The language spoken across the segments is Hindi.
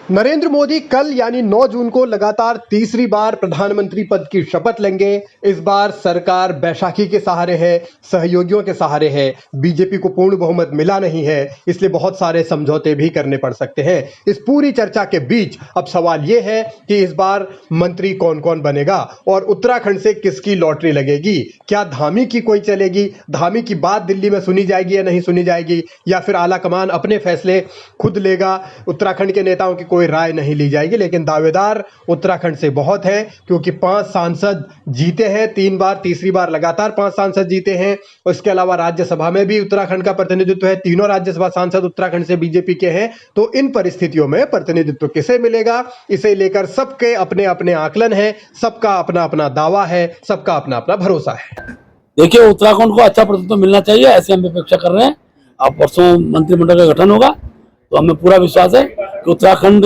नरेंद्र मोदी कल यानी 9 जून को लगातार तीसरी बार प्रधानमंत्री पद की शपथ लेंगे। इस बार सरकार बैसाखी के सहारे है, सहयोगियों के सहारे है। बीजेपी को पूर्ण बहुमत मिला नहीं है, इसलिए बहुत सारे समझौते भी करने पड़ सकते हैं। इस पूरी चर्चा के बीच अब सवाल यह है कि इस बार मंत्री कौन कौन बनेगा और उत्तराखंड से किसकी लॉटरी लगेगी। क्या धामी की कोई चलेगी? धामी की बात दिल्ली में सुनी जाएगी या नहीं सुनी जाएगी, या फिर आला कमान अपने फैसले खुद लेगा, उत्तराखंड के नेताओं की कोई राय नहीं ली जाएगी। लेकिन दावेदार उत्तराखंड से बहुत हैं, क्योंकि 5 सांसद जीते हैं 3 बार, तीसरी बार लगातार 5 सांसद जीते हैं। उसके अलावा राज्यसभा में भी उत्तराखंड का प्रतिनिधित्व है, तीनों राज्यसभा सांसद उत्तराखंड से बीजेपी के हैं। तो इन परिस्थितियों में प्रतिनिधित्व किसे मिलेगा, इसे लेकर सबके अपने अपने आकलन है, सबका अपना अपना दावा है, सबका अपना अपना भरोसा है। देखिए, उत्तराखंड को अच्छा प्रतिनिधित्व मिलना चाहिए, ऐसे हम अपेक्षा कर रहे हैं। अब परसों मंत्रिमंडल का गठन होगा तो हमें पूरा विश्वास है कि उत्तराखंड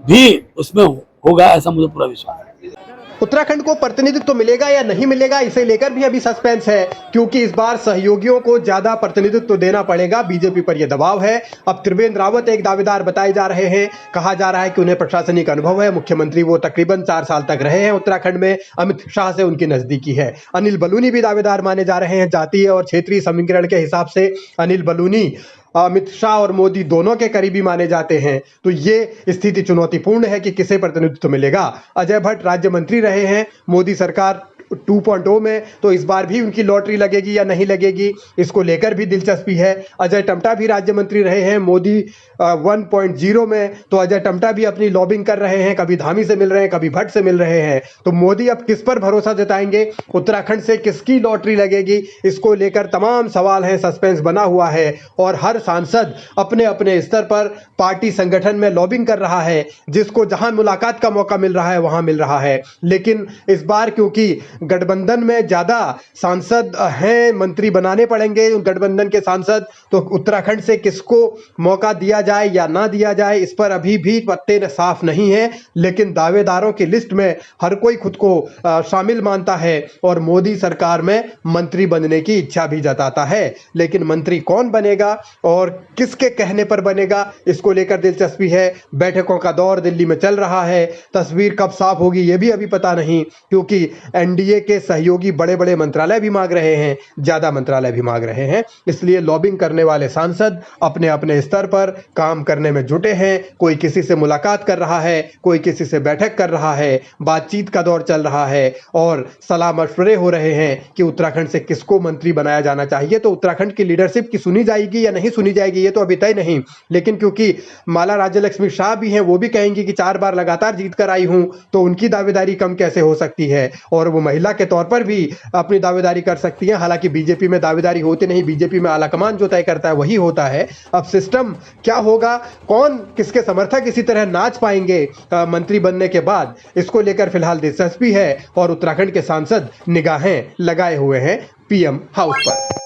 भी उसमें होगा, ऐसा मुझे पूरा विश्वास है। उत्तराखंड को प्रतिनिधित्व मिलेगा या नहीं मिलेगा, इसे लेकर भी अभी सस्पेंस है, क्योंकि इस बार सहयोगियों को ज्यादा प्रतिनिधित्व देना पड़ेगा। बीजेपी पर यह दबाव है। अब त्रिवेंद्र रावत एक दावेदार बताए जा रहे हैं। कहा जा रहा है कि उन्हें प्रशासनिक अनुभव है, मुख्यमंत्री वो तकरीबन 4 साल तक रहे हैं उत्तराखंड में, अमित शाह से उनकी नजदीकी है। अनिल बलूनी भी दावेदार माने जा रहे हैं। जातीय और क्षेत्रीय समीकरण के हिसाब से अनिल बलूनी अमित शाह और मोदी दोनों के करीबी माने जाते हैं। तो ये स्थिति चुनौतीपूर्ण है कि किसे प्रतिनिधित्व मिलेगा। अजय भट्ट राज्य मंत्री रहे हैं मोदी सरकार 2.0 में, तो इस बार भी उनकी लॉटरी लगेगी या नहीं लगेगी, इसको लेकर भी दिलचस्पी है। अजय टम्टा भी राज्य मंत्री रहे हैं मोदी 1.0 में, तो अजय टम्टा भी अपनी लॉबिंग कर रहे हैं, कभी धामी से मिल रहे हैं, कभी भट्ट से मिल रहे हैं। तो मोदी अब किस पर भरोसा जताएंगे, उत्तराखंड से किसकी लॉटरी लगेगी, इसको लेकर तमाम सवाल हैं, सस्पेंस बना हुआ है। और हर सांसद अपने अपने स्तर पर पार्टी संगठन में लॉबिंग कर रहा है, जिसको जहां मुलाकात का मौका मिल रहा है वहां मिल रहा है। लेकिन इस बार क्योंकि गठबंधन में ज्यादा सांसद हैं, मंत्री बनाने पड़ेंगे उन गठबंधन के सांसद, तो उत्तराखंड से किसको मौका दिया जाए या ना दिया जाए, इस पर अभी भी पत्ते साफ नहीं है। लेकिन दावेदारों की लिस्ट में हर कोई खुद को शामिल मानता है और मोदी सरकार में मंत्री बनने की इच्छा भी जताता है। लेकिन मंत्री कौन बनेगा और किसके कहने पर बनेगा, इसको लेकर दिलचस्पी है। बैठकों का दौर दिल्ली में चल रहा है, तस्वीर कब साफ होगी ये भी अभी पता नहीं, क्योंकि एनडीए के सहयोगी बड़े बड़े मंत्रालय भी मांग रहे हैं, ज्यादा मंत्रालय भी मांग रहे हैं। इसलिए लॉबिंग करने वाले सांसद अपने अपने स्तर पर काम करने में जुटे हैं। कोई किसी से मुलाकात कर रहा है, कोई किसी से बैठक कर रहा है, बातचीत का दौर चल रहा है और सलाह मशवरे हो रहे हैं कि उत्तराखंड से किसको मंत्री बनाया जाना चाहिए। तो उत्तराखंड की लीडरशिप की सुनी जाएगी या नहीं सुनी जाएगी ये तो अभी तय नहीं। लेकिन क्योंकि माला राज्यलक्ष्मी शाह भी हैं, वो भी कहेंगी कि 4 बार लगातार जीत कर आई हूं, तो उनकी दावेदारी कम कैसे हो सकती है, और वो महिला के तौर पर भी अपनी दावेदारी कर सकती हैं। हालांकि बीजेपी में दावेदारी होती नहीं, बीजेपी में आलाकमान जो तय करता है वही होता है। अब सिस्टम क्या होगा, कौन किसके समर्थक इसी तरह नाच पाएंगे मंत्री बनने के बाद, इसको लेकर फिलहाल दिलचस्पी है और उत्तराखंड के सांसद निगाहें लगाए हुए हैं पीएम हाउस पर।